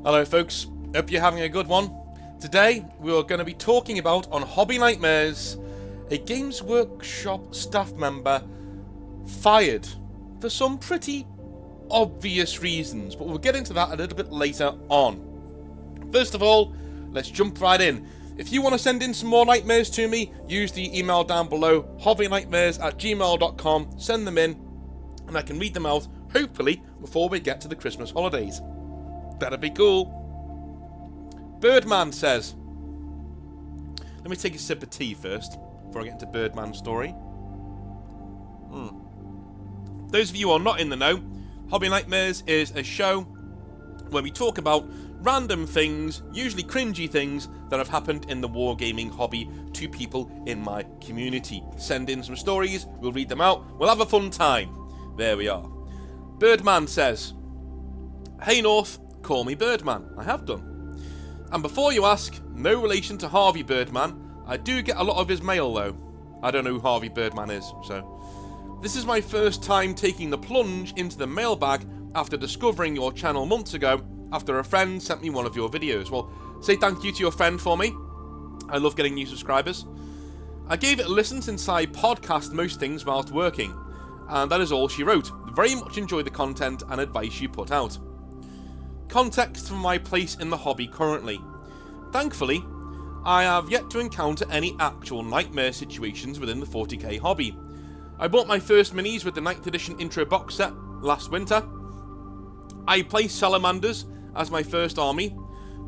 Hello folks, hope you're having a good one. Today we are going to be talking about on Hobby Nightmares, a Games Workshop staff member fired for some pretty obvious reasons, but we'll get into that a little bit later on. First of all, let's jump right in. If you want to send in some more nightmares to me, use the email down below, hobbynightmares@gmail.com, send them in, and I can read them out, hopefully, before we get to the Christmas holidays. That'd be cool. Birdman says, let me take a sip of tea first before I get into Birdman's story. Those of you who are not in the know, Hobby Nightmares is a show where we talk about random things, usually cringy things, that have happened in the wargaming hobby to people in my community. Send in some stories, we'll read them out, we'll have a fun time. There we are. Birdman says, hey North, call me Birdman. I have done. And before you ask, no relation to Harvey Birdman. I do get a lot of his mail though. I don't know who Harvey Birdman is, so. This is my first time taking the plunge into the mailbag after discovering your channel months ago after a friend sent me one of your videos. Well, say thank you to your friend for me. I love getting new subscribers. I gave it a listen since I podcast most things whilst working, and that is all she wrote. Very much enjoy the content and advice you put out. Context for my place in the hobby currently. Thankfully, I have yet to encounter any actual nightmare situations within the 40k hobby. I bought my first minis with the 9th edition intro box set last winter. I placed salamanders as my first army.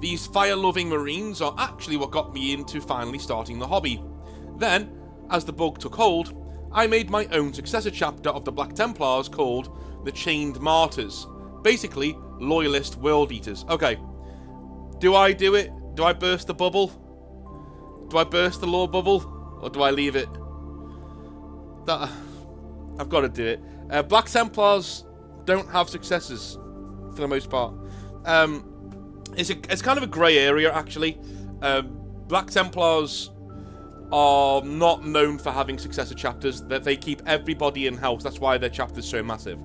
These fire-loving marines are actually what got me into finally starting the hobby. Then, as the bug took hold, I made my own successor chapter of the Black Templars called the Chained Martyrs. Basically, loyalist world eaters. Okay, do I do it? Do I burst the bubble? Do I burst the lore bubble? Or do I leave it? I've got to do it. Black Templars don't have successors, for the most part. It's kind of a grey area, actually. Black Templars are not known for having successor chapters. That they keep everybody in-house. That's why their chapter's so massive.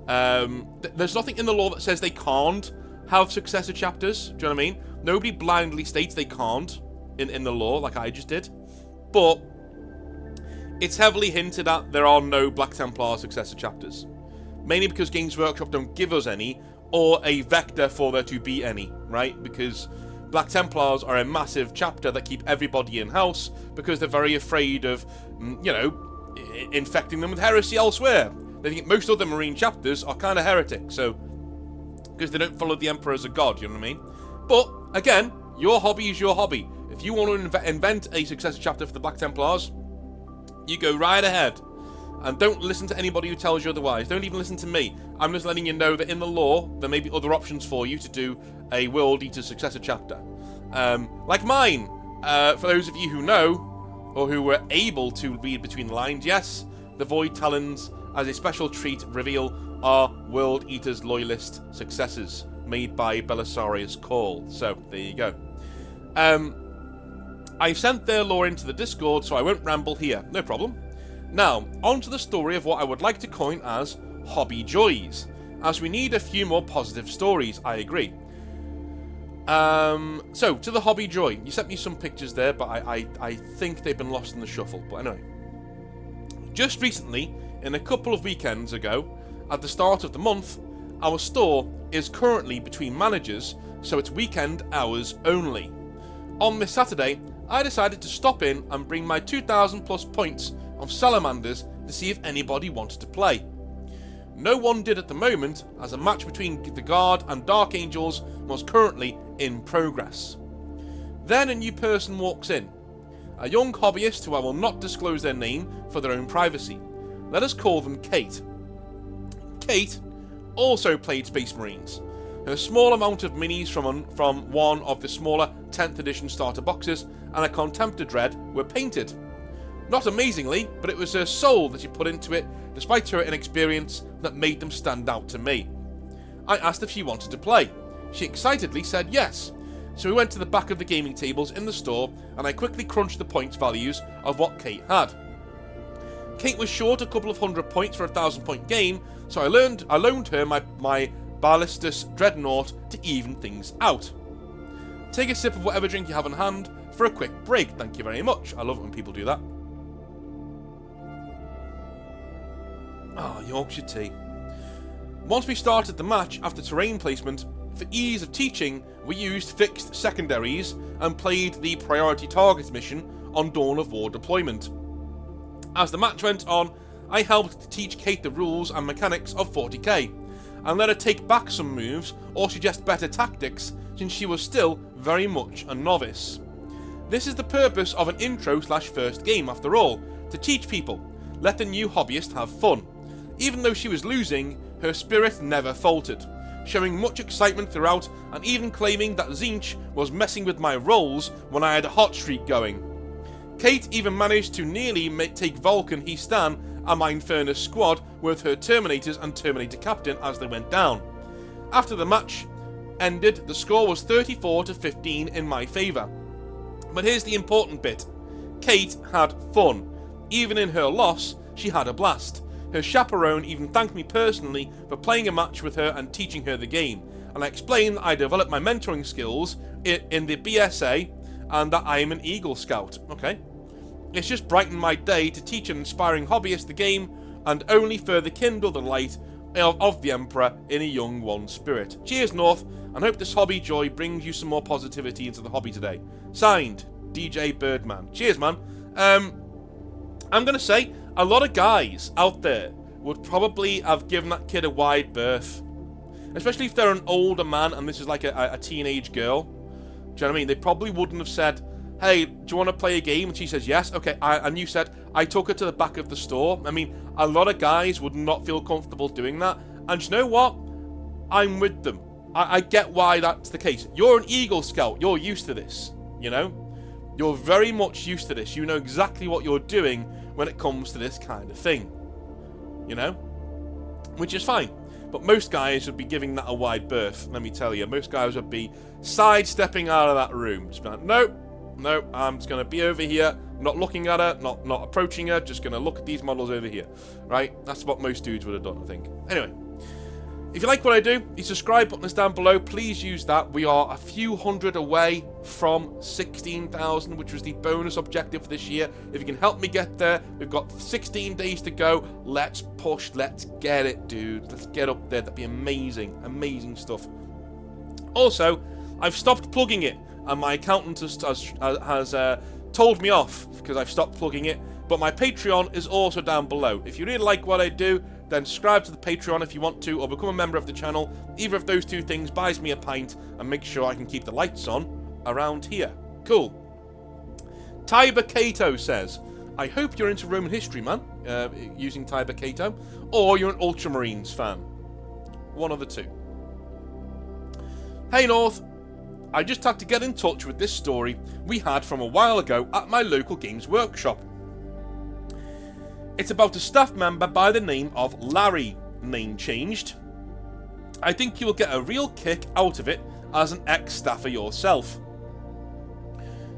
There's nothing in the law that says they can't have successor chapters. Do you know what I mean? Nobody blindly states they can't in the law, like I just did. But it's heavily hinted at there are no Black Templar successor chapters. Mainly because Games Workshop don't give us any, or a vector for there to be any, right? Because Black Templars are a massive chapter that keep everybody in-house because they're very afraid of, infecting them with heresy elsewhere. They think most other Marine chapters are kind of heretic, so because they don't follow the Emperor as a god, you know what I mean? But, again, your hobby is your hobby. If you want to invent a successor chapter for the Black Templars, you go right ahead. And don't listen to anybody who tells you otherwise. Don't even listen to me. I'm just letting you know that in the law, there may be other options for you to do a World Eater successor chapter. Like mine. For those of you who know, or who were able to read between the lines, yes, the Void Talons, as a special treat reveal, are World Eater's loyalist successors, made by Belisarius Call. So, there you go. I've sent their lore into the Discord, so I won't ramble here. No problem. Now, on to the story of what I would like to coin as Hobby Joys, as we need a few more positive stories, I agree. So, to the Hobby Joy. You sent me some pictures there, but I think they've been lost in the shuffle. But anyway. Just recently, in a couple of weekends ago, at the start of the month, our store is currently between managers, so it's weekend hours only. On this Saturday, I decided to stop in and bring my 2,000 plus points of salamanders to see if anybody wanted to play. No one did at the moment, as a match between the Guard and Dark Angels was currently in progress. Then a new person walks in, a young hobbyist who I will not disclose their name for their own privacy. Let us call them Kate. Kate also played Space Marines. Her small amount of minis from one of the smaller 10th edition starter boxes and a Contemptor Dread were painted. Not amazingly, but it was her soul that she put into it, despite her inexperience, that made them stand out to me. I asked if she wanted to play. She excitedly said yes, so we went to the back of the gaming tables in the store and I quickly crunched the points values of what Kate had. Kate was short a couple of 100 points for a 1,000 point game, so I loaned her my ballistus dreadnought to even things out. Take a sip of whatever drink you have in hand for a quick break. Thank you very much. I love it when people do that. Yorkshire tea. Once we started the match after terrain placement, for ease of teaching, we used fixed secondaries and played the priority targets mission on Dawn of War deployment. As the match went on, I helped to teach Kate the rules and mechanics of 40k, and let her take back some moves or suggest better tactics since she was still very much a novice. This is the purpose of an intro/first game after all, to teach people, let the new hobbyist have fun. Even though she was losing, her spirit never faltered, showing much excitement throughout and even claiming that Zinch was messing with my rolls when I had a hot streak going. Kate even managed to nearly take Vulcan, Histan and my Infernus squad with her Terminators and Terminator Captain as they went down. After the match ended, the score was 34-15 in my favour. But here's the important bit. Kate had fun. Even in her loss, she had a blast. Her chaperone even thanked me personally for playing a match with her and teaching her the game, and I explained that I developed my mentoring skills in the BSA and that I am an Eagle Scout. Okay. It's just brightened my day to teach an inspiring hobbyist the game and only further kindle the light of the Emperor in a young one's spirit. Cheers, North, and hope this hobby joy brings you some more positivity into the hobby today. Signed, DJ Birdman. Cheers, man. I'm going to say, a lot of guys out there would probably have given that kid a wide berth. Especially if they're an older man and this is like a teenage girl. Do you know what I mean? They probably wouldn't have said, hey, do you want to play a game? And she says, yes. Okay, and you said, I took her to the back of the store. I mean, a lot of guys would not feel comfortable doing that. And you know what? I'm with them. I get why that's the case. You're an Eagle Scout. You're used to this, you know? You're very much used to this. You know exactly what you're doing when it comes to this kind of thing, you know? Which is fine. But most guys would be giving that a wide berth, let me tell you. Most guys would be sidestepping out of that room. Just be like, nope, I'm just going to be over here, not looking at her, not approaching her, just going to look at these models over here, right? That's what most dudes would have done, I think. Anyway, if you like what I do, the subscribe button is down below. Please use that. We are a few hundred away from 16,000, which was the bonus objective for this year. If you can help me get there, we've got 16 days to go. Let's push. Let's get it, dude. Let's get up there. That'd be amazing. Amazing stuff. Also, I've stopped plugging it, and my accountant has told me off because I've stopped plugging it. But my Patreon is also down below. If you really like what I do, then subscribe to the Patreon if you want to, or become a member of the channel. Either of those two things buys me a pint and makes sure I can keep the lights on around here. Cool. Tiber Cato says, I hope you're into Roman history, man, using Tiber Cato, or you're an Ultramarines fan. One of the two. Hey North, I just had to get in touch with this story we had from a while ago at my local games workshop. It's about a staff member by the name of Larry, name changed. I think you will get a real kick out of it as an ex-staffer yourself.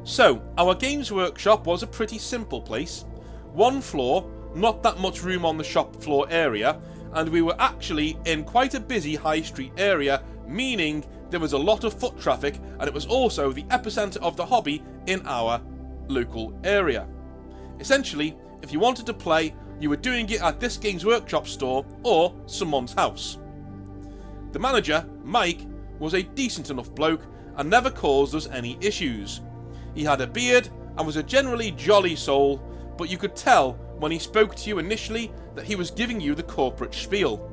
So, our games workshop was a pretty simple place. One floor, not that much room on the shop floor area, and we were actually in quite a busy high street area, meaning there was a lot of foot traffic, and it was also the epicenter of the hobby in our local area. Essentially, if you wanted to play, you were doing it at this Games Workshop store or someone's house. The manager, Mike, was a decent enough bloke and never caused us any issues. He had a beard and was a generally jolly soul, but you could tell when he spoke to you initially that he was giving you the corporate spiel.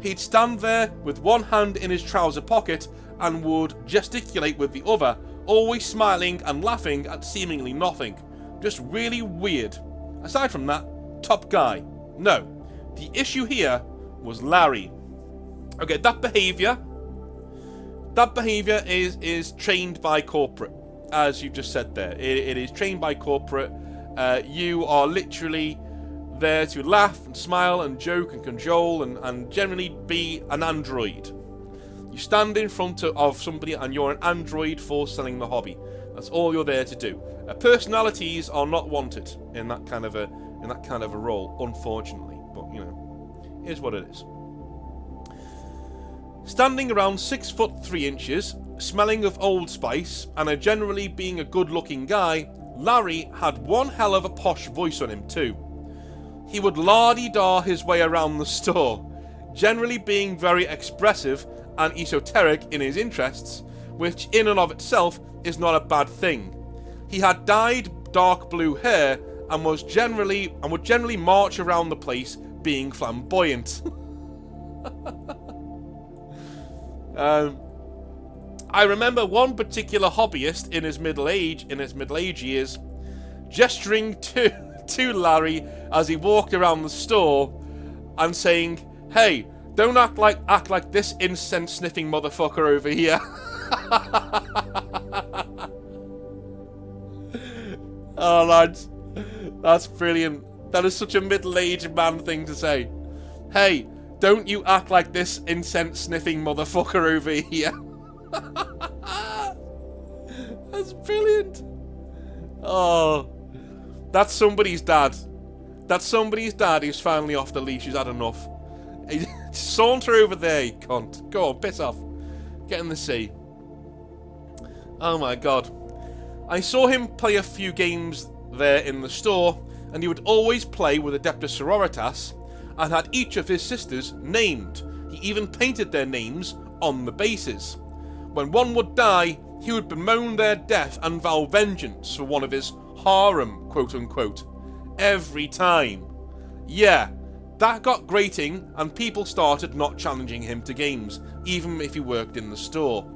He'd stand there with one hand in his trouser pocket and would gesticulate with the other, always smiling and laughing at seemingly nothing. Just really weird. Aside from that, top guy. No, the issue here was Larry. Okay, that behaviour is trained by corporate, as you've just said there. It is trained by corporate. You are literally there to laugh and smile and joke and cajole and generally be an android. You stand in front of somebody and you're an android for selling the hobby. That's all you're there to do. Personalities are not wanted in that kind of a role, unfortunately. But you know, here's what it is. Standing around 6 foot 3 inches, smelling of Old Spice, and a generally being a good looking guy, Larry had one hell of a posh voice on him too. He would la-di-da his way around the store, generally being very expressive and esoteric in his interests, which in and of itself is not a bad thing. He had dyed dark blue hair and would generally march around the place being flamboyant. I remember one particular hobbyist in his middle age years, gesturing to Larry as he walked around the store and saying, "Hey, don't act like this incense sniffing motherfucker over here." Oh, lads, that's brilliant. That is such a middle-aged man thing to say. Hey, don't you act like this incense sniffing motherfucker over here. That's brilliant. Oh, that's somebody's dad. That's somebody's dad who's finally off the leash, who's had enough. Saunter over there, you cunt. Go on, piss off. Get in the sea. Oh my god. I saw him play a few games there in the store, and he would always play with Adeptus Sororitas, and had each of his sisters named. He even painted their names on the bases. When one would die, he would bemoan their death and vow vengeance for one of his harem, quote-unquote. Every time. Yeah, that got grating, and people started not challenging him to games, even if he worked in the store.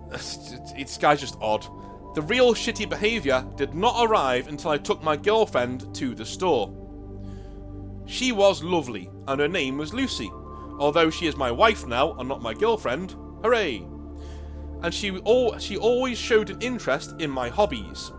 This guy's just odd. The real shitty behaviour did not arrive until I took my girlfriend to the store. She was lovely, and her name was Lucy, although she is my wife now and not my girlfriend. Hooray! And she always showed an interest in my hobbies.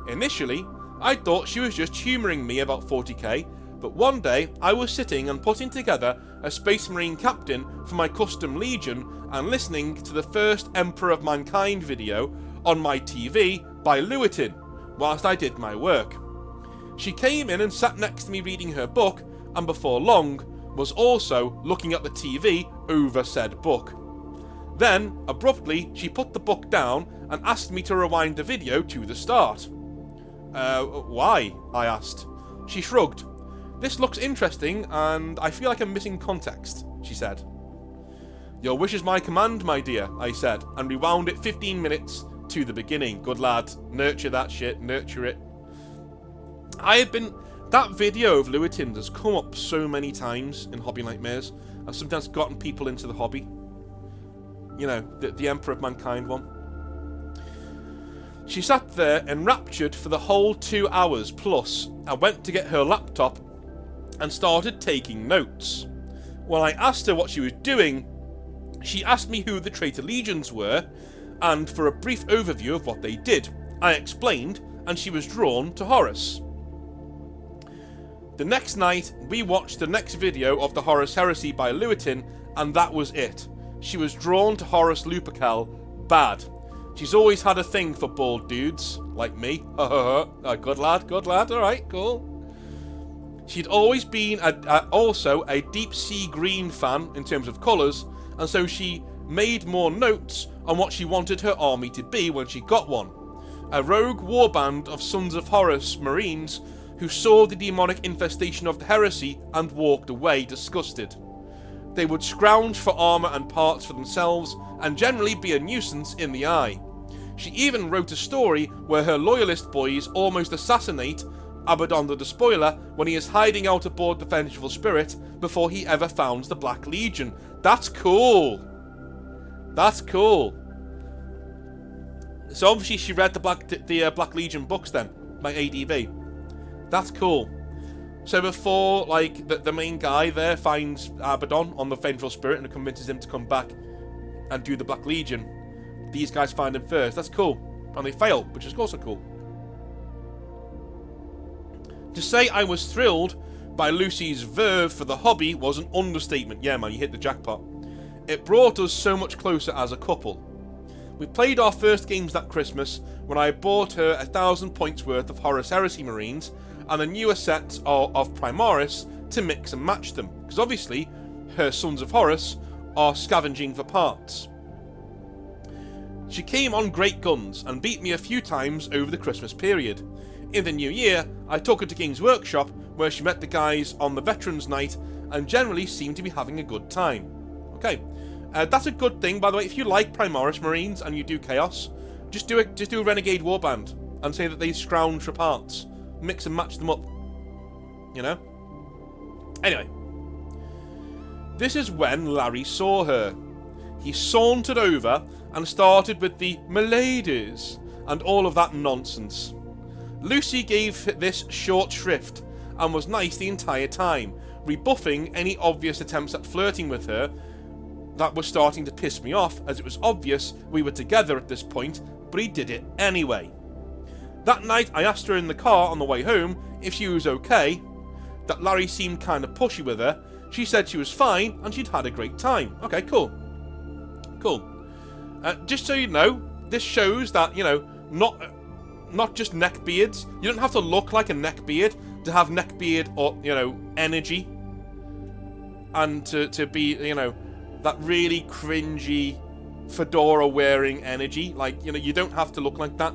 Initially, I thought she was just humouring me about 40k, but one day I was sitting and putting together a Space Marine captain for my custom legion and listening to the first Emperor of Mankind video on my TV by Lewittin whilst I did my work. She came in and sat next to me reading her book, and before long was also looking at the TV over said book. Then, abruptly, she put the book down and asked me to rewind the video to the start. Why? I asked. She shrugged. This looks interesting, and I feel like I'm missing context, she said. Your wish is my command, my dear, I said, and rewound it 15 minutes to the beginning. Good lad. Nurture that shit. Nurture it. That video of Lewittin's has come up so many times in Hobby Nightmares, and sometimes gotten people into the hobby. You know, the Emperor of Mankind one. She sat there enraptured for the whole 2 hours plus, and went to get her laptop and started taking notes. When I asked her what she was doing, she asked me who the traitor legions were, and for a brief overview of what they did. I explained, and she was drawn to Horus. The next night, we watched the next video of the Horus Heresy by Lewittin, and that was it. She was drawn to Horus Lupercal bad. She's always had a thing for bald dudes, like me. Good lad, alright, cool. She'd always been also a deep sea green fan in terms of colours, and so she made more notes on what she wanted her army to be when she got one. A rogue warband of Sons of Horus Marines who saw the demonic infestation of the heresy and walked away disgusted. They would scrounge for armour and parts for themselves, and generally be a nuisance in the eye. She even wrote a story where her loyalist boys almost assassinate Abaddon the Despoiler when he is hiding out aboard the Vengeful Spirit before he ever founds the Black Legion. That's cool! That's cool. So obviously she read the Black Legion books then, by ADV. That's cool. So before, like, the main guy there finds Abaddon on the Vengeful Spirit and convinces him to come back and do the Black Legion, these guys find him first. That's cool. And they fail, which is also cool. To say I was thrilled by Lucy's verve for the hobby was an understatement. Yeah, man, you hit the jackpot. It brought us so much closer as a couple. We played our first games that Christmas when I bought her 1,000 points worth of Horus Heresy Marines and a newer set of Primaris to mix and match them. Because obviously, her Sons of Horus, are scavenging for parts. She came on great guns and beat me a few times over the Christmas period. In the new year, I took her to Games Workshop, where she met the guys on the Veterans Night and generally seemed to be having a good time. Okay, that's a good thing, by the way. If you like Primaris Marines and you do Chaos, just do a Renegade Warband and say that they scrounge for parts. Mix and match them up. You know? Anyway. This is when Larry saw her. He sauntered over and started with the "miladies" and all of that nonsense. Lucy gave this short shrift and was nice the entire time, rebuffing any obvious attempts at flirting with her that was starting to piss me off, as it was obvious we were together at this point, but he did it anyway. That night I asked her in the car on the way home if she was okay, that Larry seemed kind of pushy with her. She said she was fine and she'd had a great time. Okay, cool. Cool. Just so you know, this shows that, you know, not just neckbeards. You don't have to look like a neckbeard to have neckbeard or, you know, energy. And to be, you know, that really cringy fedora-wearing energy. Like, you know, you don't have to look like that.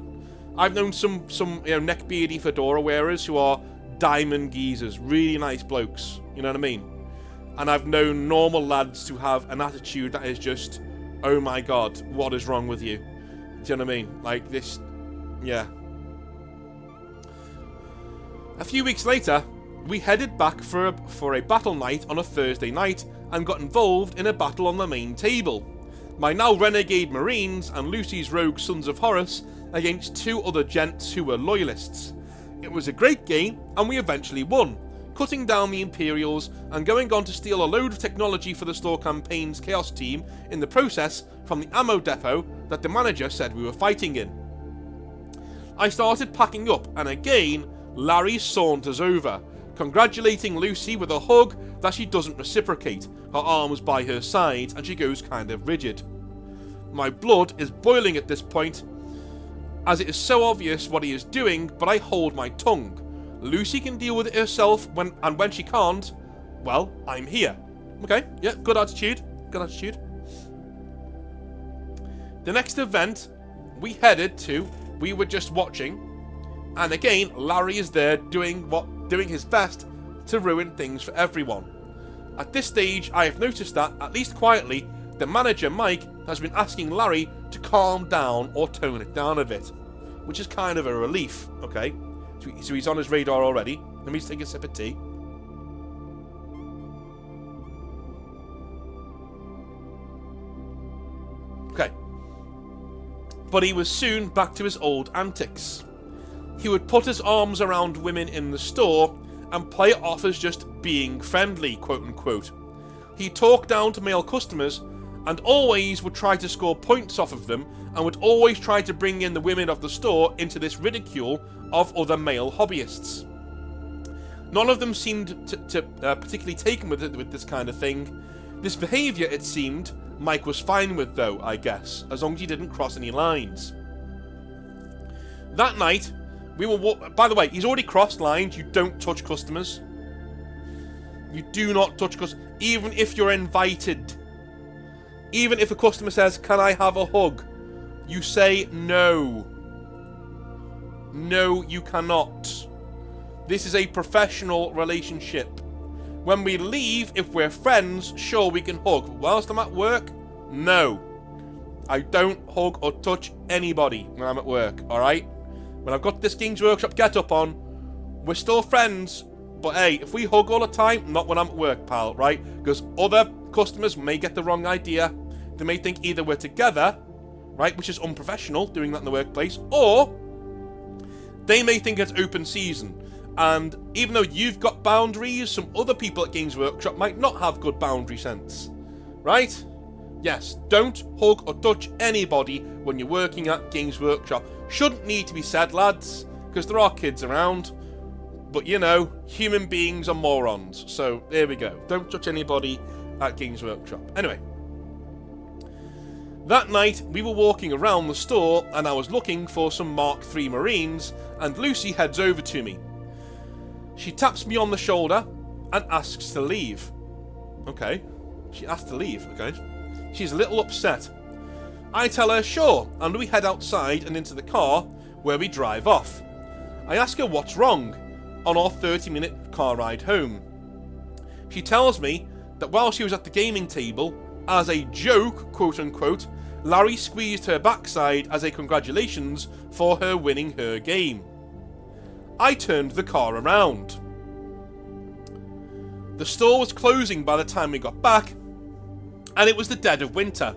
I've known some you know, neckbeardy fedora wearers who are diamond geezers. Really nice blokes. You know what I mean? And I've known normal lads to have an attitude that is just, oh my god, what is wrong with you? Do you know what I mean? Like this, yeah. A few weeks later, we headed back for a battle night on a Thursday night and got involved in a battle on the main table. My now renegade Marines and Lucy's rogue Sons of Horus against two other gents who were loyalists. It was a great game and we eventually won, cutting down the Imperials and going on to steal a load of technology for the store campaign's Chaos team in the process from the ammo depot that the manager said we were fighting in. I started packing up and again Larry saunters over, congratulating Lucy with a hug that she doesn't reciprocate, her arms by her sides and she goes kind of rigid. My blood is boiling at this point, as it is so obvious what he is doing, but I hold my tongue. Lucy can deal with it herself, when she can't, well, I'm here. Okay, yeah, good attitude, good attitude. The next event we headed to, we were just watching, and again, Larry is there doing his best to ruin things for everyone. At this stage, I have noticed that, at least quietly, the manager, Mike, has been asking Larry to calm down or tone it down a bit, which is kind of a relief, okay? So he's on his radar already. Let me just take a sip of tea. Okay. But he was soon back to his old antics. He would put his arms around women in the store and play it off as just being friendly, quote unquote. He talked down to male customers and always would try to score points off of them and would always try to bring in the women of the store into this ridicule of other male hobbyists. None of them seemed to particularly taken with this kind of thing. This behaviour, it seemed, Mike was fine with though, I guess, as long as he didn't cross any lines. That night, we were by the way, he's already crossed lines. You don't touch customers. You do not touch customers, even if you're invited. Even if a customer says, "Can I have a hug?" you say no. No, you cannot. This is a professional relationship. When we leave, if we're friends, sure, we can hug. But whilst I'm at work, no. I don't hug or touch anybody when I'm at work, alright? When I've got this Games Workshop get-up on, we're still friends. But hey, if we hug all the time, not when I'm at work, pal, right? Because other customers may get the wrong idea. They may think either we're together, right, which is unprofessional, doing that in the workplace, or they may think it's open season. And even though you've got boundaries, some other people at Games Workshop might not have good boundary sense. Right? Yes, don't hug or touch anybody when you're working at Games Workshop. Shouldn't need to be said, lads, because there are kids around. But you know, human beings are morons. So there we go. Don't touch anybody at Games Workshop. Anyway. That night, we were walking around the store and I was looking for some Mark III Marines and Lucy heads over to me. She taps me on the shoulder and asks to leave. Okay, She asked to leave, okay. She's a little upset. I tell her sure, and we head outside and into the car, where we drive off. I ask her what's wrong, on our 30-minute car ride home. She tells me that while she was at the gaming table, as a joke, quote-unquote, Larry squeezed her backside as a congratulations for her winning her game. I turned the car around. The store was closing by the time we got back, and it was the dead of winter.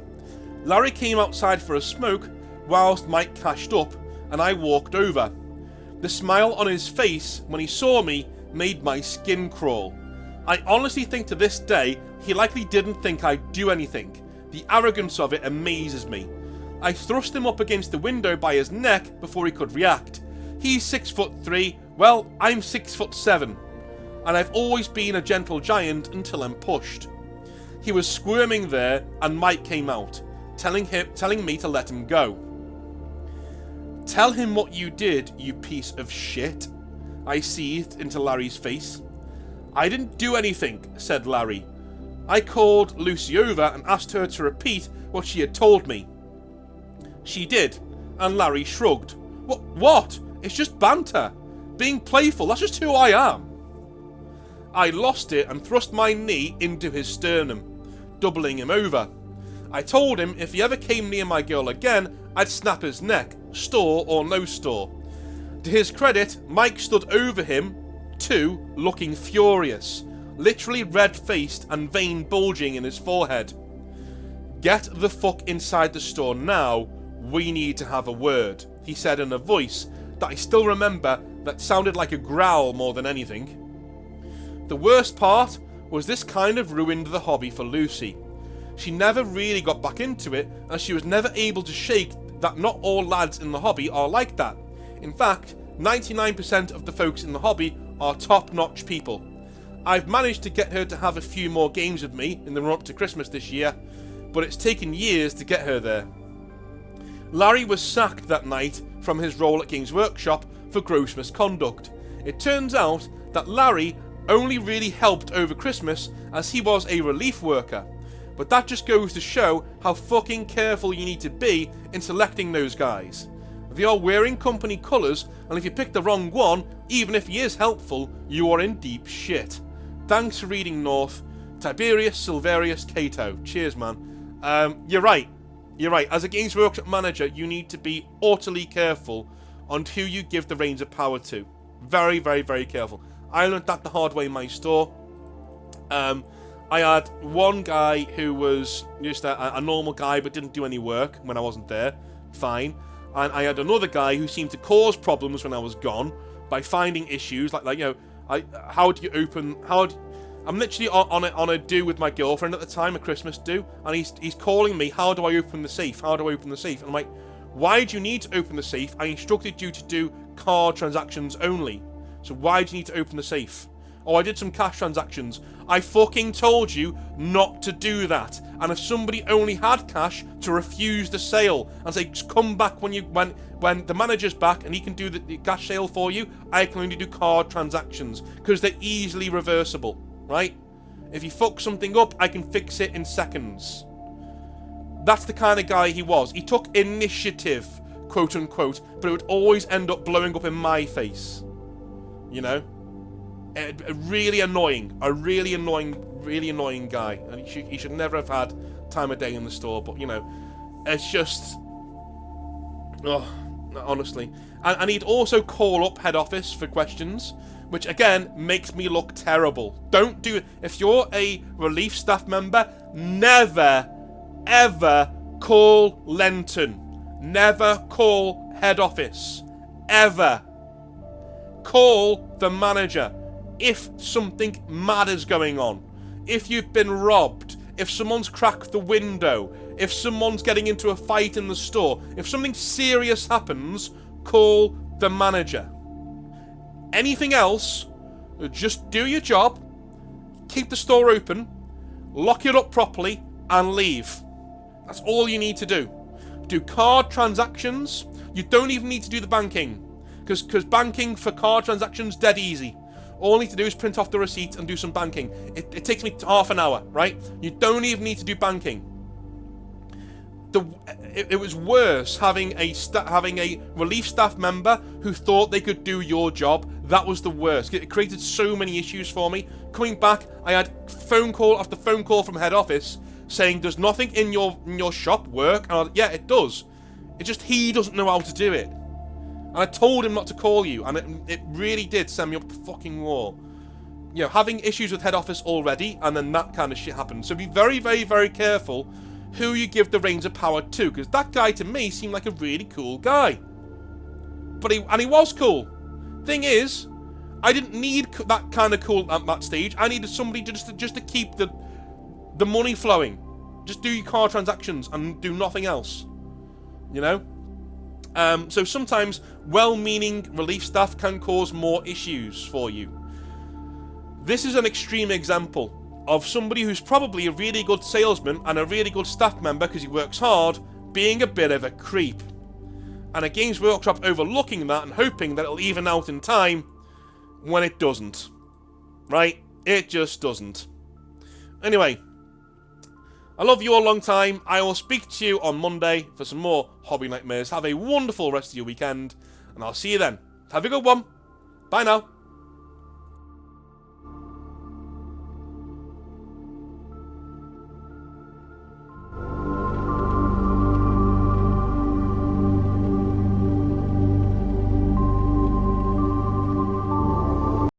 Larry came outside for a smoke whilst Mike cashed up, and I walked over. The smile on his face when he saw me made my skin crawl. I honestly think to this day he likely didn't think I'd do anything. The arrogance of it amazes me. I thrust him up against the window by his neck before he could react. He's 6'3", well, I'm 6'7", and I've always been a gentle giant until I'm pushed. He was squirming there, and Mike came out, telling me to let him go. Tell him what you did, you piece of shit. I seethed into Larry's face. I didn't do anything, said Larry. I called Lucy over and asked her to repeat what she had told me. She did, and Larry shrugged. What? It's just banter. Being playful, that's just who I am. I lost it and thrust my knee into his sternum, doubling him over. I told him if he ever came near my girl again, I'd snap his neck, store or no store. To his credit, Mike stood over him, too, looking furious, literally red-faced and vein bulging in his forehead. Get the fuck inside the store now, we need to have a word, he said in a voice that I still remember that sounded like a growl more than anything. The worst part was this kind of ruined the hobby for Lucy. She never really got back into it, and she was never able to shake that not all lads in the hobby are like that. In fact, 99% of the folks in the hobby are top-notch people. I've managed to get her to have a few more games with me in the run-up to Christmas this year, but it's taken years to get her there. Larry was sacked that night from his role at Games Workshop for gross misconduct. It turns out that Larry only really helped over Christmas as he was a relief worker. But that just goes to show how fucking careful you need to be in selecting those guys. They are wearing company colours, and if you pick the wrong one, even if he is helpful, you are in deep shit. Thanks for reading North. Tiberius Silverius Cato. Cheers, man. You're right. As a Games Workshop manager, you need to be utterly careful on who you give the reins of power to. Very, very, very careful. I learned that the hard way in my store. I had one guy who was just a normal guy but didn't do any work when I wasn't there. Fine. And I had another guy who seemed to cause problems when I was gone by finding issues like you know, how do you open? I'm literally on a do with my girlfriend at the time, a Christmas do, and he's calling me. How do I open the safe? How do I open the safe? And I'm like, why do you need to open the safe? I instructed you to do card transactions only. So why do you need to open the safe? Oh, I did some cash transactions. I fucking told you not to do that. And if somebody only had cash, to refuse the sale and say, come back when the manager's back and he can do the cash sale for you, I can only do card transactions because they're easily reversible, right? If you fuck something up, I can fix it in seconds. That's the kind of guy he was. He took initiative, quote unquote, but it would always end up blowing up in my face. You know? A really annoying guy, and he should never have had time of day in the store. But you know, it's just, honestly. And he'd also call up head office for questions, which again makes me look terrible. Don't do it. If you're a relief staff member, never, ever call Lenton. Never call head office. Ever. Call the manager. If something mad is going on, if you've been robbed, if someone's cracked the window, if someone's getting into a fight in the store, if something serious happens, call the manager. Anything else, just do your job, keep the store open, lock it up properly, and leave. That's all you need to do. Do card transactions. You don't even need to do the banking, because banking for card transactions, dead easy. All I need to do is print off the receipt and do some banking. It takes me half an hour, right? You don't even need to do banking. It was worse having a relief staff member who thought they could do your job. That was the worst. It created so many issues for me. Coming back, I had phone call after phone call from head office saying, "Does nothing in your shop work?" And yeah, it does. It's just he doesn't know how to do it. And I told him not to call you, and it really did send me up the fucking wall. You know, having issues with head office already, and then that kind of shit happened. So be very, very, very careful who you give the reins of power to, because that guy to me seemed like a really cool guy. But he was cool. Thing is, I didn't need that kind of cool at that stage. I needed somebody just to keep the money flowing. Just do your car transactions and do nothing else. You know? So sometimes well-meaning relief staff can cause more issues for you. This is an extreme example of somebody who's probably a really good salesman and a really good staff member because he works hard, being a bit of a creep. And a Games Workshop overlooking that and hoping that it'll even out in time when it doesn't. Right? It just doesn't. Anyway, I love you all long time. I will speak to you on Monday for some more Hobby Nightmares. Have a wonderful rest of your weekend, and I'll see you then. Have a good one. Bye now.